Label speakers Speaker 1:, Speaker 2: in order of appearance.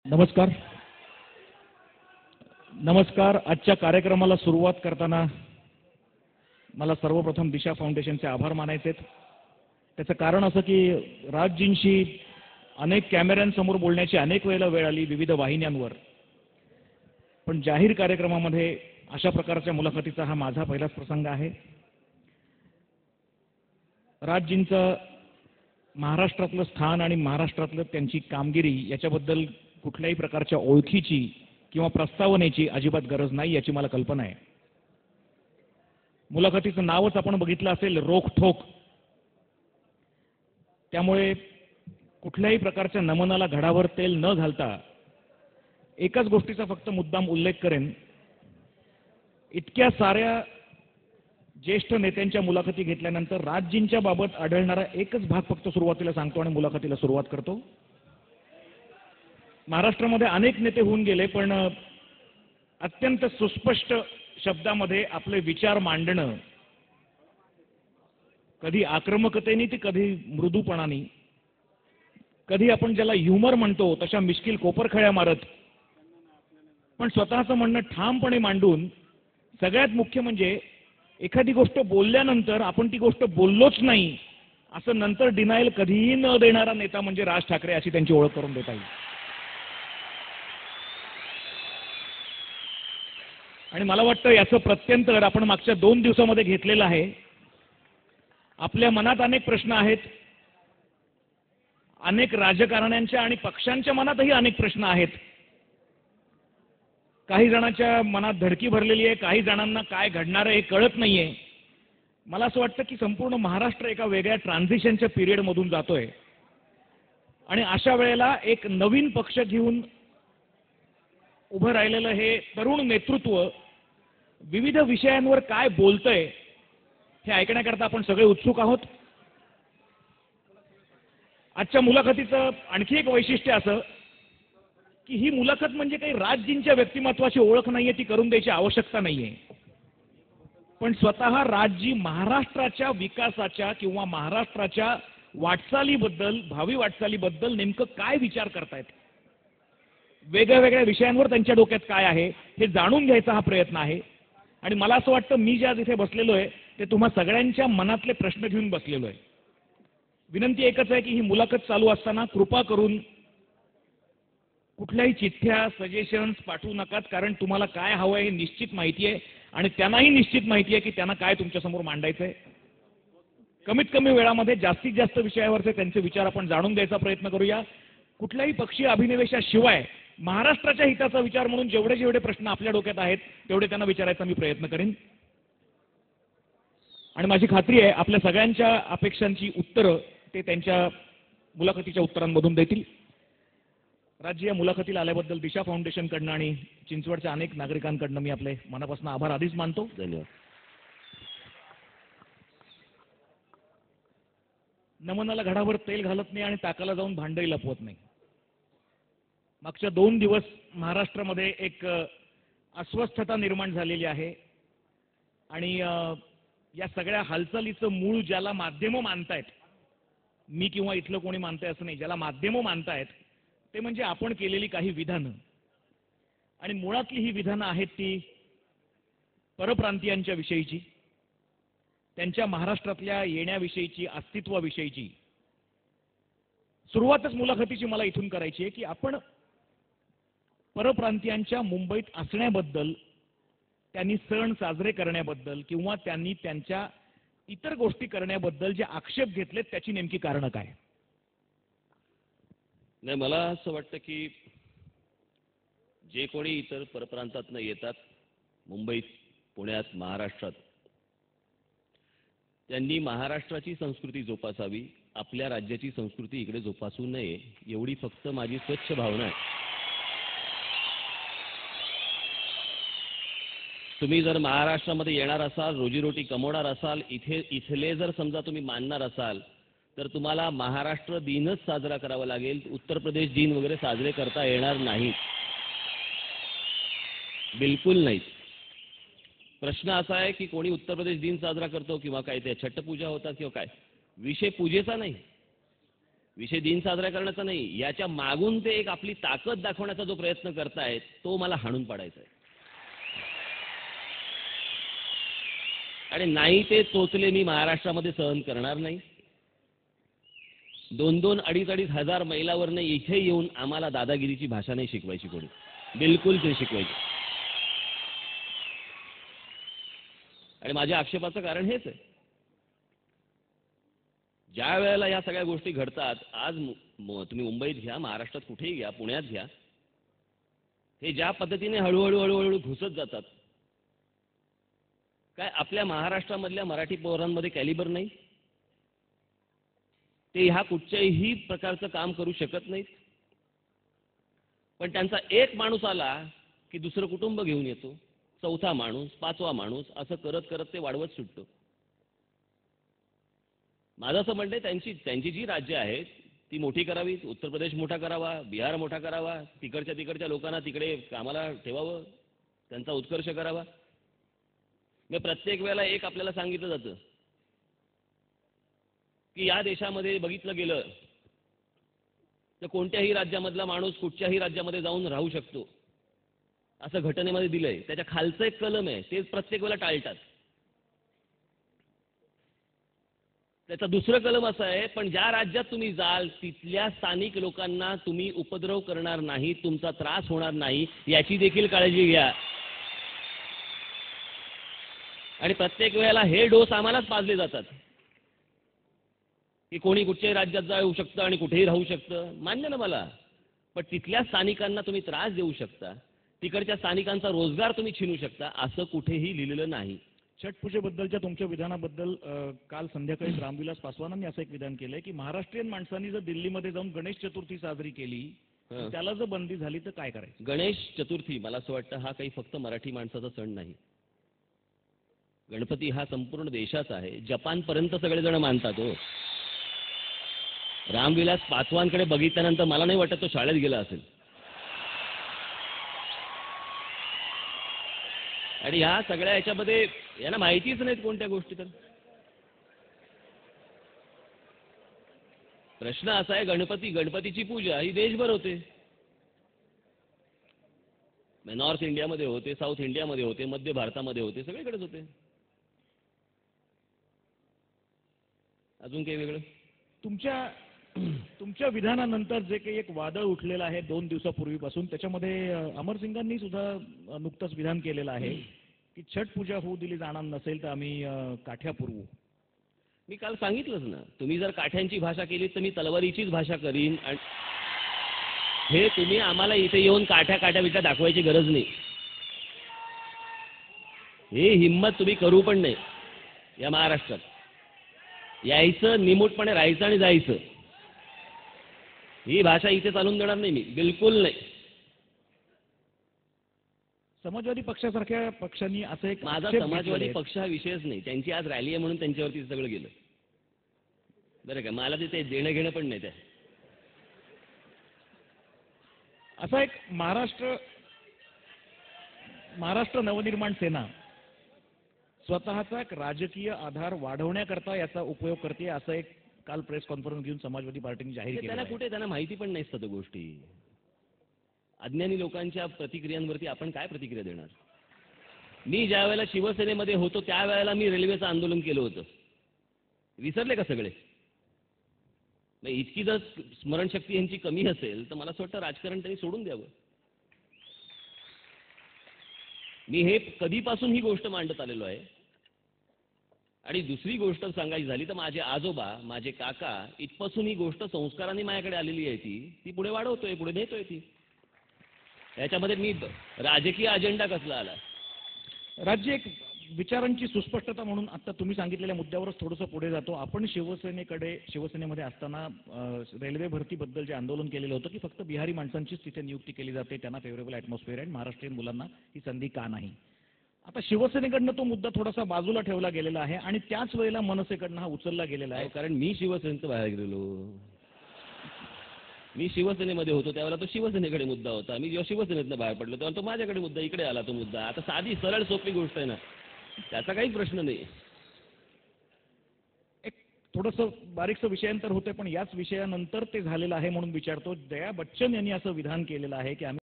Speaker 1: नमस्कार. नमस्कार. आजच्या कार्यक्रमाला सुरुवात करताना मला सर्वप्रथम दिशा फाउंडेशनचे आभार मानायचे आहेत. त्याचं कारण असं की राजजींशी अनेक कॅमेऱ्यांसमोर बोलण्याची अनेक वेळेला वेळ आली विविध वाहिन्यांवर, पण जाहीर कार्यक्रमामध्ये अशा प्रकारच्या मुलाखतीचा हा माझा पहिलाच प्रसंग आहे. राजजींचं महाराष्ट्रातलं स्थान आणि महाराष्ट्रातलं त्यांची कामगिरी याच्याबद्दल कुठल्याही प्रकारच्या ओळखीची किंवा प्रस्तावनेची अजिबात गरज नाही याची मला कल्पना आहे. मुलाखतीचं नावच आपण बघितलं असेल, रोखठोक. त्यामुळे कुठल्याही प्रकारच्या नमनाला घडावर तेल न घालता एकाच गोष्टीचा फक्त मुद्दाम उल्लेख करेन. इतक्या साऱ्या ज्येष्ठ नेत्यांच्या मुलाखती घेतल्यानंतर राजजींच्या बाबत आढळणारा एकच भाग फक्त सुरुवातीला सांगतो आणि मुलाखतीला सुरुवात करतो. महाराष्ट्रामध्ये अनेक नेते होऊन गेले, पण अत्यंत सुस्पष्ट शब्दामध्ये आपले विचार मांडणं, कधी आक्रमकतेने ती कधी मृदूपणाने, कधी आपण ज्याला ह्युमर म्हणतो तशा मिश्किल कोपरखळ्या मारत, पण स्वतःचं म्हणणं ठामपणे मांडून, सगळ्यात मुख्य म्हणजे एखादी गोष्ट बोलल्यानंतर आपण ती गोष्ट बोललोच नाही असं नंतर डिनायल कधीही न देणारा नेता म्हणजे राज ठाकरे, अशी त्यांची ओळख करून देता येईल. आणि मला वाटतं याचं प्रत्यंतर आपण मागच्या 2 दिवसामध्ये घेतलेलं आहे. आपल्या मनात अनेक प्रश्न आहेत, अनेक राजकारण्यांच्या आणि पक्षांच्या मनातही अनेक प्रश्न आहेत. काही जणांच्या मनात धडकी भरलेली आहे, काही जणांना काय घडणार आहे हे कळत नाहीये. मला असं वाटतं की संपूर्ण महाराष्ट्र एका वेगळ्या ट्रान्झिशनच्या पिरियडमधून जातोय आणि अशा वेळेला एक नवीन पक्ष घेऊन उभं राहिलेलं हे तरुण नेतृत्व विविध विषयांवर काय बोलतंय हे ऐकण्याकरता आपण सगळे उत्सुक आहोत. आजच्या मुलाखतीचं आणखी एक वैशिष्ट्य असं की ही मुलाखत म्हणजे काही राजजींच्या व्यक्तिमत्वाची ओळख नाहीये, ती करून द्यायची आवश्यकता नाहीये. पण स्वतः राजजी महाराष्ट्राच्या विकासाच्या किंवा महाराष्ट्राच्या वाटचालीबद्दल, भावी वाटचालीबद्दल नेमकं काय विचार करतायत, वेगळ्या वेगळ्या विषयांवर त्यांच्या डोक्यात काय आहे हे जाणून घ्यायचा हा प्रयत्न आहे. आणि मला असं वाटतं मी ज्या इथे बसलेलो आहे ते तुम्हा सगळ्यांच्या मनातले प्रश्न घेऊन बसलेलो आहे. विनंती एकच आहे की ही मुलाखत चालू असताना कृपा करून कुठल्याही चिठ्ठ्या, सजेशन्स पाठवू नकात, कारण तुम्हाला काय हवं आहे हे निश्चित माहिती आहे आणि त्यांनाही निश्चित माहिती आहे की त्यांना काय तुमच्यासमोर मांडायचं आहे. कमीत कमी वेळामध्ये जास्तीत जास्त विषयावरचे त्यांचे विचार आपण जाणून द्यायचा प्रयत्न करूया. कुठल्याही पक्षीय अभिनिवेशाशिवाय महाराष्ट्राच्या हिताचा विचार म्हणून जेवढे जेवढे प्रश्न आपल्या डोक्यात आहेत तेवढे त्यांना विचारायचा मी प्रयत्न करेन. आणि माझी खात्री आहे आपल्या सगळ्यांच्या अपेक्षांची उत्तरं ते त्यांच्या मुलाखतीच्या उत्तरांमधून देतील. राजजी, या मुलाखतीला आल्याबद्दल दिशा फाउंडेशनकडनं आणि चिंचवडच्या अनेक नागरिकांकडनं मी आपले मनापासून आभार आधीच मानतो. धन्यवाद. नमनाला घडावर तेल घालत नाही आणि ताकाला जाऊन भांडही लपवत नाही. मागच्या 2 दिवस महाराष्ट्रामध्ये एक अस्वस्थता निर्माण झालेली आहे आणि या सगळ्या हालचालीचं मूळ ज्याला माध्यमं मानतायत, मी किंवा इथलं कोणी मानताय असं नाही, ज्याला माध्यमं मानतायत ते म्हणजे आपण केलेली काही विधानं. आणि मुळातली ही विधानं आहेत ती परप्रांतीयांच्या विषयीची, त्यांच्या महाराष्ट्रातल्या येण्याविषयीची, अस्तित्वाविषयीची. सुरुवातच मुलाखतीची मला इथून करायची आहे की आपण परप्रांतीयांच्या मुंबईत असण्याबद्दल, त्यांनी सण साजरे करण्याबद्दल किंवा त्यांनी त्यांच्या इतर गोष्टी करण्याबद्दल जे आक्षेप घेतलेत त्याची नेमकी कारणं काय?
Speaker 2: नाही, मला असं वाटतं की जे कोणी इतर परप्रांतातनं येतात मुंबईत, पुण्यात, महाराष्ट्रात, त्यांनी महाराष्ट्राची संस्कृती जोपासावी, आपल्या राज्याची संस्कृती इकडे जोपासू नये, एवढी फक्त माझी स्वच्छ भावना आहे. तुम्ही जर महाराष्ट्रामध्ये येणार असाल, रोजीरोटी कमवणार असाल, इथले जर समजा तुम्ही मानणार असाल तर तुम्हाला महाराष्ट्र दिनच साजरा करावा लागेल. उत्तर प्रदेश दिन वगैरे साजरे करता येणार नाही, बिलकुल नाही. प्रश्न असा आहे की कोणी उत्तर प्रदेश दिन साजरा करतो किंवा काय ते छठ पूजा होतात किंवा काय, विषय पूजेचा नाही. विषय दिन साजरा करण्याचा नाही, याच्या मागून ते एक आपली ताकद दाखवण्याचा जो प्रयत्न करतायत तो मला हाणून पाडायचा आहे. आणि नाही ते चोचले मी महाराष्ट्रामध्ये सहन करणार नाही. 2-2, 2,500 हजार मैलावरनं इथे येऊन आम्हाला दादागिरीची भाषा नाही शिकवायची कोणी, बिलकुल ते शिकवायची. आणि माझ्या आक्षेपाचं कारण हेच आहे, ज्या वेळेला या सगळ्या गोष्टी घडतात, आज तुम्ही मुंबईत घ्या, महाराष्ट्रात कुठेही घ्या, पुण्यात घ्या, हे ज्या पद्धतीने हळूहळू हळूहळू घुसत जातात, काय आपल्या महाराष्ट्रामधल्या मराठी पोरांमध्ये कॅलिबर नाही? ते ह्या कुठच्याही प्रकारचं काम करू शकत नाहीत. पण त्यांचा एक माणूस आला की दुसरं कुटुंब घेऊन येतो, चौथा माणूस, पाचवा माणूस, असं करत करत ते वाढवत सुटतो. माझं असं म्हणणं आहे, त्यांची जी राज्य आहेत ती मोठी करावीत. उत्तर प्रदेश मोठा करावा, बिहार मोठा करावा, तिकडच्या लोकांना तिकडे कामाला ठेवावं, त्यांचा उत्कर्ष करावा. मी प्रत्येक वेळेला एक आपल्याला सांगितलं जातं की या देशामध्ये बघितलं गेलं तर कोणत्याही राज्यामधला माणूस कुठच्याही राज्यामध्ये जाऊन राहू शकतो, असं घटनेमध्ये दिलंय. त्याच्या खालचं एक कलम आहे, ते प्रत्येक वेळेला टाळतात. त्याचं दुसरं कलम असं आहे, पण ज्या राज्यात तुम्ही जाल तिथल्या स्थानिक लोकांना तुम्ही उपद्रव करणार नाही, तुमचा त्रास होणार नाही, याची देखील काळजी घ्या. आणि प्रत्येक वेळेला हे डोस आम्हालाच पाजले जातात की कोणी कुठच्याही राज्यात जाऊ शकतं आणि कुठेही राहू शकतं. मान्य ना मला, पण तिथल्या स्थानिकांना तुम्ही त्रास देऊ शकता, तिकडच्या स्थानिकांचा रोजगार तुम्ही छीनू शकता, असं कुठेही लिहिलेलं नाही.
Speaker 1: छटपूजेबद्दलच्या तुमच्या विधानाबद्दल काल संध्याकाळी रामविलास पासवानांनी असं एक विधान केलंय की महाराष्ट्रीयन माणसांनी जर दिल्लीमध्ये जाऊन गणेश चतुर्थी साजरी केली, त्याला जर बंदी झाली तर काय करायचं?
Speaker 2: गणेश चतुर्थी मला असं वाटतं हा काही फक्त मराठी माणसाचा सण नाही. गणपती हा संपूर्ण देशाचा आहे. जपानपर्यंत सगळेजण मानतात. हो, रामविलास पासवानकडे बघितल्यानंतर मला नाही वाटत तो शाळेत गेला असेल. आणि ह्या सगळ्या याच्यामध्ये यांना माहितीच नाहीत कोणत्या गोष्टी. तर प्रश्न असा आहे, गणपतीची पूजा ही देशभर होते. नॉर्थ इंडियामध्ये होते, साऊथ इंडियामध्ये होते, मध्य भारतामध्ये होते, सगळीकडेच होते. अजून काही वेगळं?
Speaker 1: तुमच्या विधानानंतर जे काही एक वादळ उठलेलं आहे 2 दिवसापूर्वीपासून, त्याच्यामध्ये अमरसिंगांनी सुद्धा नुकतंच विधान केलेलं आहे की छठ पूजा होऊ दिली जाणार नसेल तर आम्ही काठ्या पुरवू.
Speaker 2: मी काल सांगितलंच ना, तुम्ही जर काठ्यांची भाषा केली तर मी तलवारीचीच भाषा करीन. आणि हे तुम्ही आम्हाला इथे येऊन काठ्या बिठ्या दाखवायची गरज नाही. हे हिम्मत तुम्ही करू पण नाही. या महाराष्ट्रात यायचं, निमूटपणे राहायचं आणि जायचं. ही भाषा इथे चालून देणार नाही मी, बिलकुल नाही.
Speaker 1: समाजवादी पक्षासारख्या पक्षांनी असं एक
Speaker 2: माझा समाजवादी पक्ष हा विषयच नाही. त्यांची आज रॅली आहे म्हणून त्यांच्यावरती सगळं गेलं बरं का. मला तिथे देणं घेणं पण नाही. त्या
Speaker 1: असा एक महाराष्ट्र नवनिर्माण सेना स्वतःचा एक राजकीय आधार वाढवण्याकरता याचा उपयोग करते, असं एक काल प्रेस कॉन्फरन्स घेऊन समाजवादी पार्टीने जाहीर केलं.
Speaker 2: त्यांना माहिती पण नाही सगळ्या गोष्टी. अज्ञानी लोकांच्या प्रतिक्रियांवरती आपण काय प्रतिक्रिया देणार? मी ज्या वेळेला शिवसेनेमध्ये होतो त्यावेळेला मी रेल्वेचं आंदोलन केलं होतं. विसरले का सगळे? इतकी जर स्मरणशक्ती यांची कमी असेल तर मला असं वाटतं राजकारण त्यांनी सोडून द्यावं. मी हे कधीपासून ही गोष्ट मांडत आलेलो आहे. आणि दुसरी गोष्ट सांगायची झाली तर माझे आजोबा, माझे काका, इथपासून ही गोष्ट संस्काराने माझ्याकडे आलेली आहे. ती पुढे वाढवतोय, पुढे नेतोय. ती याच्यामध्ये मी राजकीय अजेंडा कसला आला? राज्य एक विचारांची सुस्पष्टता म्हणून आता तुम्ही सांगितलेल्या मुद्द्यावरच थोडंसं पुढे जातो. आपण शिवसेनेमध्ये असताना रेल्वे भरतीबद्दल जे आंदोलन केलेलं होतं की फक्त बिहारी माणसांचीच तिथे नियुक्ती केली जाते, त्यांना फेवरेबल ॲटमॉस्फिअर आहे, महाराष्ट्रीयन मुलांना ही संधी का नाही? आता शिवसेनेकडनं तो मुद्दा थोडासा बाजूला ठेवला गेलेला आहे आणि त्याच वेळेला मनसेकडनं हा उचलला गेलेला आहे. कारण मी शिवसेनेचं बाहेर गेलेलो. मी शिवसेनेमध्ये होतो त्यावेळेला तो शिवसेनेकडे मुद्दा होता. मी जेव्हा शिवसेनेतनं बाहेर पडलो तेव्हा तो माझ्याकडे मुद्दा, इकडे आला तो मुद्दा. आता साधी सरळ सोपी गोष्ट आहे ना, त्याचा काही प्रश्न नाही.
Speaker 1: थोडंसं बारीकसं विषयांतर होते, पण याच विषयानंतर ते झालेलं आहे म्हणून विचारतो. जया बच्चन यांनी असं विधान केलेलं आहे की आम्ही